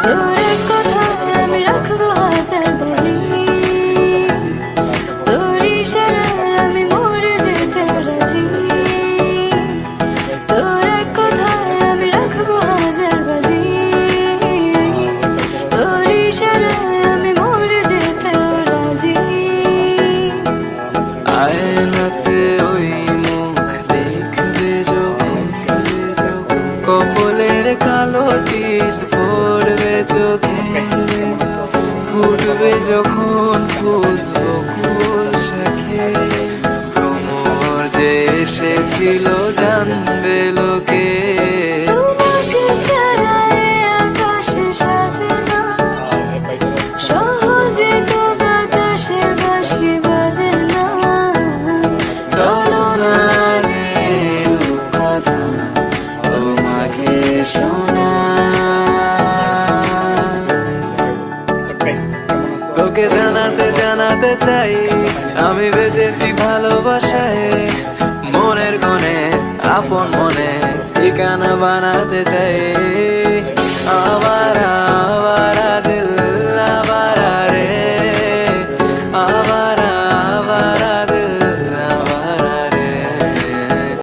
তোর এক কথায় আমি রাখবো হাজার বাজি, তোর ইশারায় আমি মরে যেতে রাজি। তোর এক কথায় আমি রাখবো হাজার বাজি, তোর ইশারায় আমি মরে যেতে রাজি। আয়নাতে ওই মুখ দেখবে যখন, কপলের কালো টিল পড়বে চোখে, ফুটবে যখন ফুল বকুল শাখে, ভ্রমর যে এসেছিল জানবে লোকে। তোমাকে ছাড়া এ আকাশে সাজে না, সহজে তো বাতাসে বাঁশি বাজে না। চলো না যে কথা তোমাকে শোনা, তোকে জানাতে জানাতে চাই আমি বেঁচেছি ভালোবাসায়, মনের কোণে আপন মনে ঠিকানা বানাতে চাই।